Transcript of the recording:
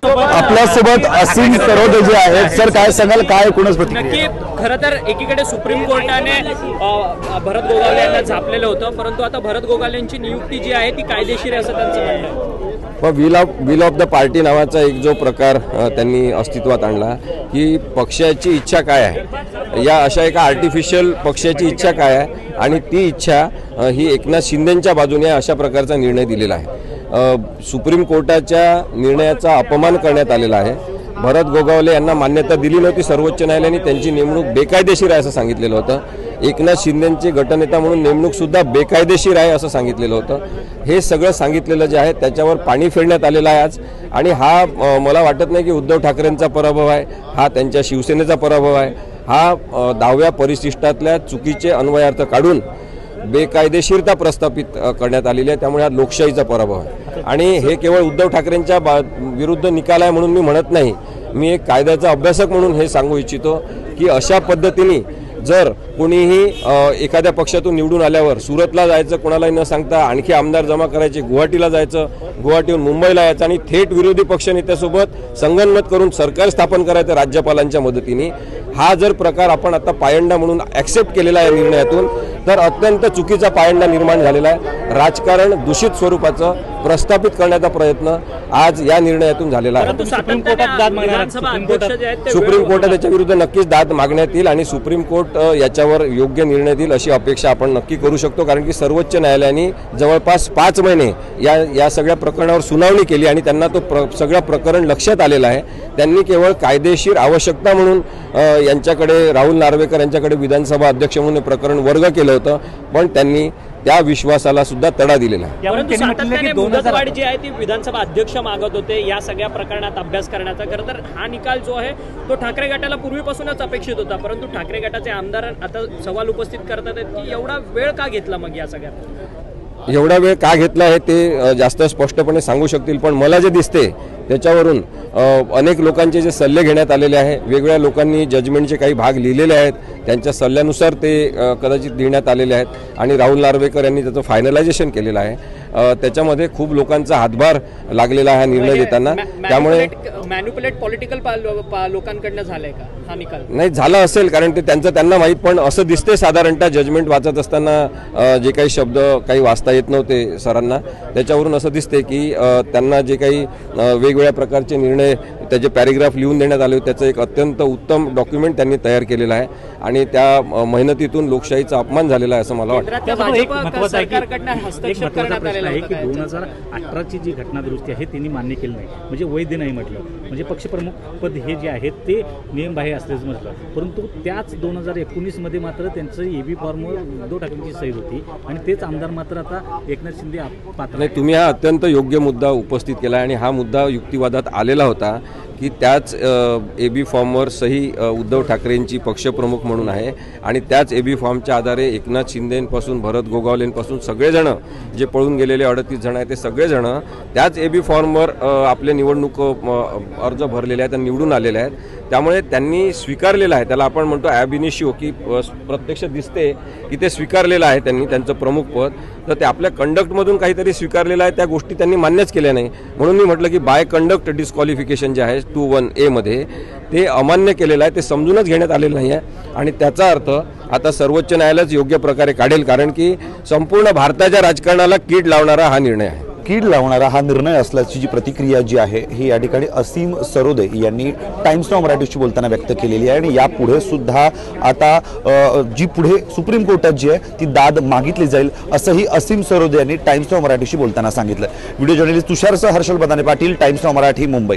आपल्यासोबत असीम सरोदे जे आहेत, सर काय सांगाल, काय एकूणच प्रतिक्रिया? नक्की खरं तर एकीकडे सुप्रीम कोर्टाने भरत गोगावले यांना झापलेलं होतं, परंतु आता भरत गोगावलेंची नियुक्ती जी आहे ती कायदेशीर आहे असं त्यांचं म्हणणं आहे. पण विल ऑफ द पार्टी नावाचा एक जो प्रकार त्यांनी अस्तित्वात आणला की पक्षाची इच्छा काय आहे, या अशा एका आर्टिफिशियल पक्षाची इच्छा काय आहे आणि ती इच्छा ही एकनाथ शिंदेंच्या बाजूने अशा प्रकारचा निर्णय दिलेला आहे. सुप्रीम कोर्टाच्या निर्णयाचा अपमान करण्यात आलेला आहे. भरत गोगावले यांना मान्यता दिली नव्हती सर्वोच्च न्यायालयाने, त्यांची नेमणूक बेकायदेशीर आहे असं सांगितलेलं होतं. एकनाथ शिंदेंची गटनेता म्हणून नेमणूक सुद्धा बेकायदेशीर आहे असं सांगितलेलं होतं. हे सगळं सांगितलेलं जे आहे त्याच्यावर पाणी फेरण्यात आलेलं आहे आज. आणि हा मला वाटत नाही की उद्धव ठाकरेंचा पराभव आहे, हा त्यांच्या शिवसेनेचा पराभव आहे. हा 10व्या परिशिष्टातल्या चुकीचे अन्वयार्थ काढून बेकायदेशीरता प्रस्थापित करण्यात आलेली आहे. त्यामुळे हा लोकशाहीचा पराभव आहे. आणि हे केवळ उद्धव ठाकरेंच्या विरुद्ध निकाल आहे म्हणून मी म्हणत नाही, मी एक कायद्याचा अभ्यासक म्हणून हे सांगू इच्छितो की अशा पद्धतीने जर कोणीही एखाद्या पक्षातून निवडून आल्यावर सुरतला जायचं, कोणालाही न सांगता आणखी आमदार जमा करायचे, गुवाहाटीला जायचं, गुवाहाटीहून मुंबईला यायचं आणि थेट विरोधी पक्षनेत्यासोबत संगनमत करून सरकार स्थापन करायचं राज्यपालांच्या मदतीने, हा जर प्रकार आपण आता पायंडा म्हणून ॲक्सेप्ट केलेला आहे निर्णयातून, तर अत्यंत चुकीचा पायंडा निर्माण झालेला आहे. राजकारण दूषित स्वरूपाचं प्रस्थापित करण्याचा प्रयत्न आज या निर्णयातून झालेला आहे. सुप्रीम कोर्टात याच्या विरुद्ध नक्कीच दाद मागण्यात येईल आणि सुप्रीम कोर्ट याच्यावर योग्य निर्णय देईल अशी अपेक्षा आपण नक्की करू शकतो. कारण की सर्वोच्च न्यायालयाने जवळपास 5 महिने या सगळ्या प्रकरणावर सुनावणी केली आणि त्यांना तो सगळं प्रकरण लक्षात आलेलं आहे. त्यांनी केवळ कायदेशीर आवश्यकता म्हणून यांच्याकडे राहुल नार्वेकर यांच्याकडे विधानसभा अध्यक्ष म्हणून प्रकरण वर्ग केलं होतं, पण त्यांनी त्या विश्वासाला सुद्धा तडा दिलेला आहे. परंतु सातत्याने मुदतवाढ जी आहे ती विधानसभा अध्यक्ष मागत होते या सगळ्या प्रकरणात अभ्यास करण्याचा. खरं तर हा निकाल जो आहे तो ठाकरे गटाला पूर्वीपासूनच अपेक्षित होता, परंतु ठाकरे गटाचे आमदार आता सवाल उपस्थित करतात की एवढा वेळ का घेतला मग या सगळ्यात? एवढा वेळ का घेतला आहे ते जास्त स्पष्टपणे सांगू शकतील, पण मला जे दिसते त्याच्यावरून अनेक लोकांचे जे सल्ले घेण्यात आलेले आहे, वेगवेगळ्या लोकांनी जजमेंटचे काही भाग लिहिलेले आहेत, त्यांच्या सल्ल्यानुसार ते कदाचित लिहिण्यात आलेले आहेत आणि राहुल नार्वेकर यांनी त्याचं फायनलायझेशन केलेलं आहे. त्याच्यामध्ये खूप लोकांचा हातभार लागलेला आहे निर्णय देताना. त्यामुळे मॅन्युपुलेट पॉलिटिकल लोकांकडनं झालंय का हा निकाल? नाही झालं असेल, कारण ते त्यांना माहीत, पण असं दिसते साधारणतः जजमेंट वाचत असताना जे काही शब्द काही वाचता येत नव्हते सरांना, त्याच्यावरून असं दिसते की त्यांना जे काही वेगवेगळ्या प्रकारचे निर्णय त्याचे पॅरेग्राफ लिहून देण्यात आले, त्याचं एक अत्यंत उत्तम डॉक्युमेंट त्यांनी तयार केलेलं आहे आणि त्या मेहनतीतून लोकशाहीचा अपमान झालेला आहे असं मला वाटतं. आहे की 2018ची जी घटना दुरुस्ती आहे त्यांनी मान्य केली नाही, म्हणजे वैध नाही म्हटलं, म्हणजे पक्षप्रमुख पद हे जे आहे ते नियमबाह्य असल्याचं म्हटलं. परंतु त्याच 2019 मात्र त्यांचं एबी फॉर्मवर उद्धव ठाकरेंची सही होती आणि तेच आमदार मात्र आता एकनाथ शिंदे पात्र नाही. तुम्ही हा अत्यंत योग्य मुद्दा उपस्थित केला आणि हा मुद्दा युक्तिवादात आलेला होता की त्याच एबी फॉर्मवर सही उद्धव ठाकरेंची पक्षप्रमुख म्हणून आहे आणि त्याच एबी फॉर्मच्या आधारे एकनाथ शिंदेपासून भरत गोगावलेंपासून सगळेजण जे पळून गेलेले 38 जण आहेत ते सगळेजण त्याच एबी फॉर्मवर आपले निवडणूक अर्ज भरलेले आहेत आणि निवडून आलेले आहेत. त्यामुळे त्यांनी स्वीकारलेलं आहे, त्याला आपण म्हणतो ॲब इनिशिओ, की प्रत्यक्ष दिसते की ते स्वीकारलेलं आहे त्यांनी त्यांचं प्रमुख पद. तर ते आपल्या कंडक्टमधून काहीतरी स्वीकारलेलं आहे, त्या गोष्टी त्यांनी मान्यच केल्या नाही. म्हणून मी म्हटलं की बाय कंडक्ट डिस्क्वालिफिकेशन जे आहे 21A मध्ये ते अमान्य केलेलं आहे, ते समजूनच घेण्यात आलेलं नाही आहे आणि त्याचा अर्थ आता सर्वोच्च न्यायालयच योग्य प्रकारे काढेल, कारण की संपूर्ण भारताच्या राजकारणाला कीड लावणारा हा निर्णय आहे. कीड लावणारा हा निर्णय असल्याची जी प्रतिक्रिया जी आहे ही या ठिकाणी असीम सरोदे यांनी टाइम्स नाव मराठीशी बोलताना व्यक्त केलेली आहे आणि यापुढे सुद्धा आता जी पुढे सुप्रीम कोर्टात जी आहे ती दाद मागितली जाईल असंही असीम सरोदे यांनी टाइम्स नाव मराठीशी बोलताना सांगितलं. Video journalist तुषारसह Harshal बदाने Patil, times नाव मराठी, मुंबई.